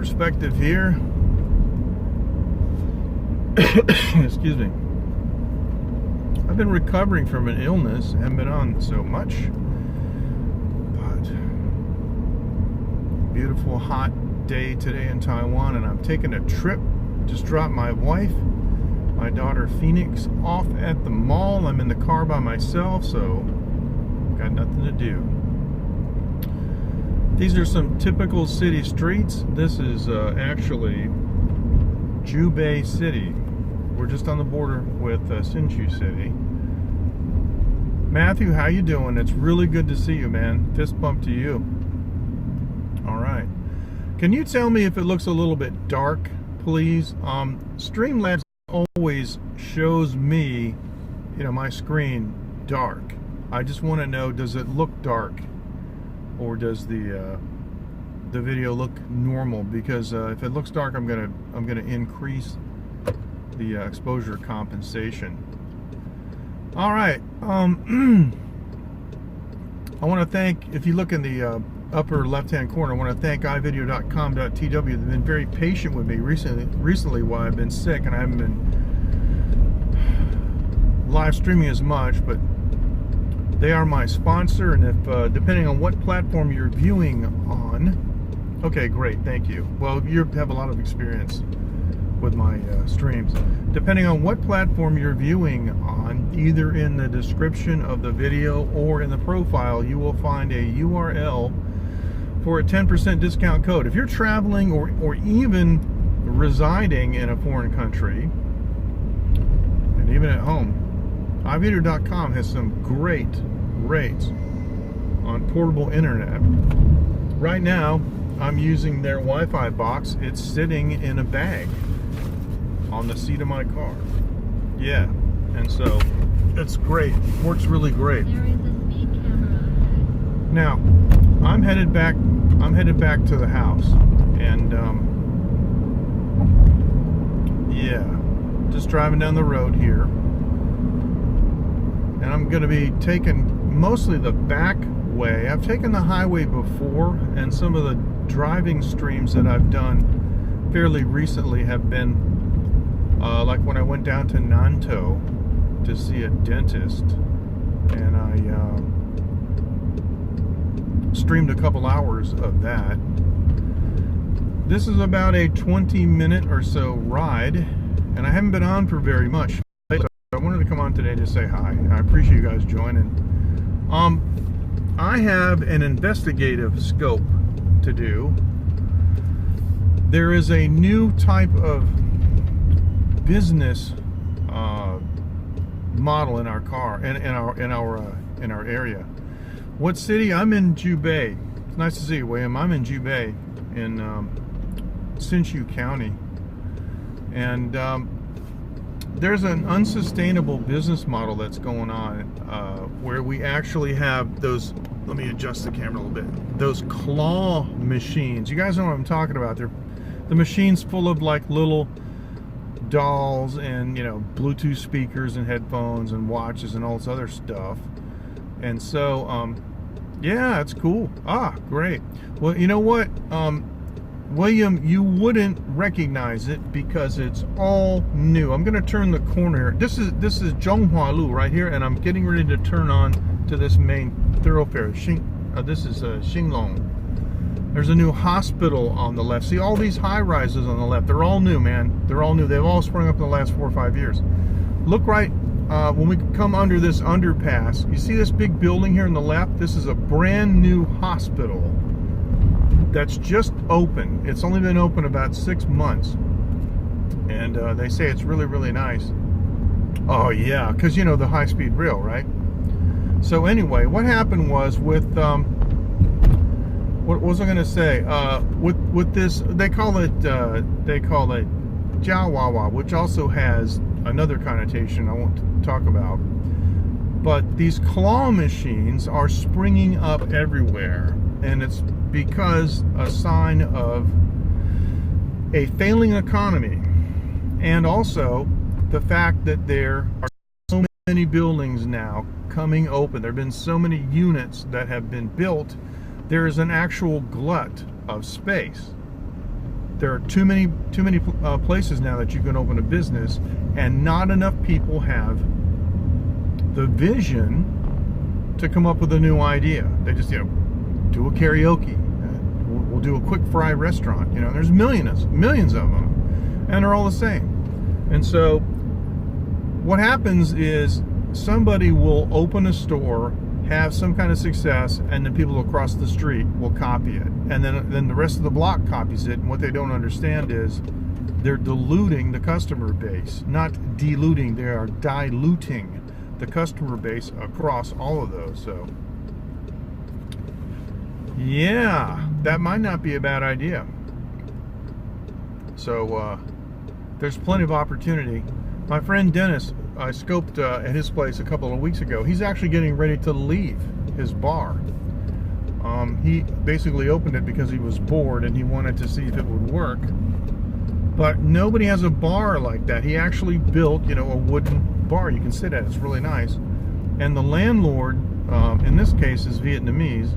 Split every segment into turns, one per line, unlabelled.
perspective here. Excuse me. I've been recovering from an illness, haven't been on so much, but beautiful hot day today in Taiwan, and I'm taking a trip. Just dropped my wife, my daughter Phoenix, off at the mall. I'm in the car by myself, so got nothing to do. These are some typical city streets. This is actually Jubei City. We're just on the border with Hsinchu City. Matthew, how you doing? It's really good to see you, man. Fist bump to you. All right. Can you tell me if it looks a little bit dark, please? Streamlabs always shows me, my screen dark. I just want to know, does it look dark, or does the video look normal? Because if it looks dark, I'm gonna increase the exposure compensation. All right. I want to thank, if you look in the upper left-hand corner, I want to thank ivideo.com.tw. They've been very patient with me recently while I've been sick, and I haven't been live streaming as much, but they are my sponsor, and if depending on what platform you're viewing on, okay, great, thank you. Well, you have a lot of experience with my streams. Depending on what platform you're viewing on, either in the description of the video or in the profile, you will find a URL for a 10% discount code. If you're traveling or even residing in a foreign country, and even at home, ivideo.com has some great rates on portable internet. Right now, I'm using their Wi-Fi box. It's sitting in a bag on the seat of my car. Yeah, and so it's great. Works really great.
There is a speed camera ahead.
Now, I'm headed back to the house, and yeah, just driving down the road here, and I'm going to be taking mostly the back way. I've taken the highway before, and some of the driving streams that I've done fairly recently have been like when I went down to Nantou to see a dentist, and I streamed a couple hours of that. This is about a 20-minute or so ride, and I haven't been on for very much. So I wanted to come on today to say hi. I appreciate you guys joining. I have an investigative scope to do. There is a new type of business model in our car, in our area. What city? I'm in Jubei. It's nice to see you, William. I'm in Jubei in Hsinchu County, and there's an unsustainable business model that's going on where we actually have those. Let me adjust the camera a little bit. Those claw machines. You guys know what I'm talking about. They're the machines full of like little dolls and Bluetooth speakers and headphones and watches and all this other stuff. And so yeah, it's cool. Great. Well, you know what, William, you wouldn't recognize it because it's all new. I'm going to turn the corner. This is Zhonghua Lu right here, and I'm getting ready to turn on to this main thoroughfare. This is Xinglong. There's a new hospital on the left. See all these high-rises on the left? They're all new, man. They're all new. They've all sprung up in the last 4 or 5 years. Look right when we come under this underpass. You see this big building here on the left? This is a brand new hospital that's just open. It's only been open about 6 months, and they say it's really, really nice. Oh yeah, because the high-speed rail, right? So anyway, what happened was with what was I going to say? With this, they call it Jiawawa, which also has another connotation I won't talk about. But these claw machines are springing up everywhere, and it's because a sign of a failing economy, and also the fact that there are so many buildings now coming open. There have been so many units that have been built. There is an actual glut of space. There are too many places now that you can open a business, and not enough people have the vision to come up with a new idea. They just, do a karaoke. We'll do a quick fry restaurant. There's millions of them, and they're all the same. And so what happens is somebody will open a store, have some kind of success, and then people across the street will copy it, and then the rest of the block copies it. And what they don't understand is they're diluting the customer base, not diluting. They are diluting the customer base across all of those. So yeah, that might not be a bad idea. So there's plenty of opportunity. My friend Dennis, I scoped at his place a couple of weeks ago. He's actually getting ready to leave his bar. He basically opened it because he was bored and he wanted to see if it would work. But nobody has a bar like that. He actually built, a wooden bar you can sit at. It's really nice. And the landlord, in this case, is Vietnamese.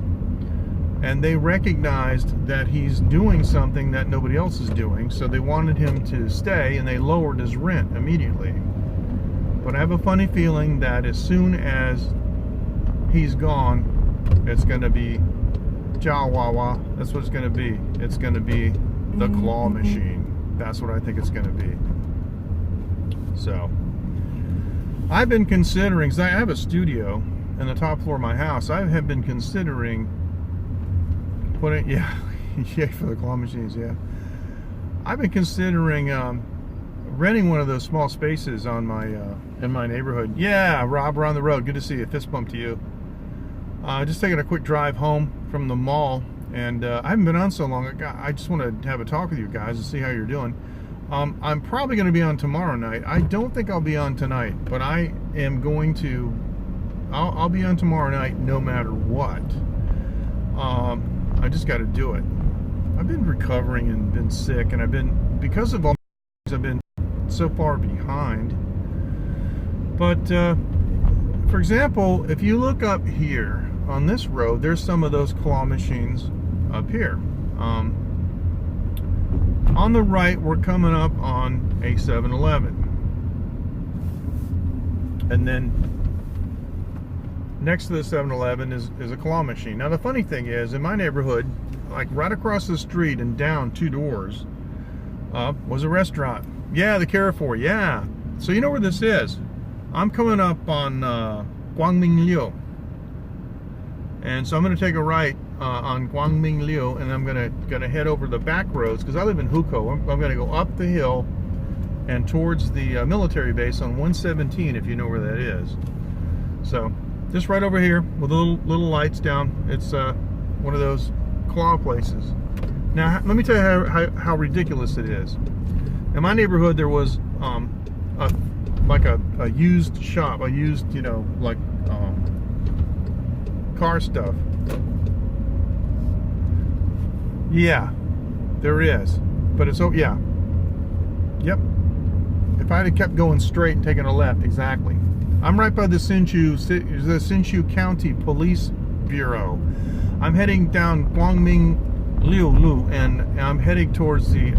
And they recognized that he's doing something that nobody else is doing, so they wanted him to stay, and they lowered his rent immediately. But I have a funny feeling that as soon as he's gone, it's going to be Chihuahua. That's what it's going to be. It's going to be the claw machine. That's what I think it's going to be. So I've been considering, because I have a studio in the top floor of my house, I have been considering putting, yeah, for the claw machines, yeah. I've been considering renting one of those small spaces on my in my neighborhood. Yeah, Rob, we're on the road. Good to see you. Fist bump to you. Just taking a quick drive home from the mall, and I haven't been on so long. I just want to have a talk with you guys and see how you're doing. I'm probably going to be on tomorrow night. I don't think I'll be on tonight, but I am going to. I'll be on tomorrow night no matter what. I just got to do it. I've been recovering and been sick, and because of all things, I've been so far behind. But for example, if you look up here on this road, there's some of those claw machines up here. On the right, we're coming up on a 7-Eleven, and then next to the 7-Eleven is a claw machine. Now the funny thing is, in my neighborhood, like right across the street and down 2 doors up was a restaurant. Yeah, the Carrefour, yeah. So you know where this is. I'm coming up on Guangming Liu. And so I'm going to take a right on Guangming Liu, and I'm gonna head over the back roads, because I live in Hukou. I'm going to go up the hill and towards the military base on 117, if you know where that is. So just right over here with the little lights down. It's one of those claw places. Now let me tell you how ridiculous it is. In my neighborhood there was a used shop, like car stuff. Yeah, there is, but it's yeah. Yep. If I had kept going straight and taken a left, exactly. I'm right by the Hsinchu County Police Bureau. I'm heading down Guangming Liu, and I'm heading towards the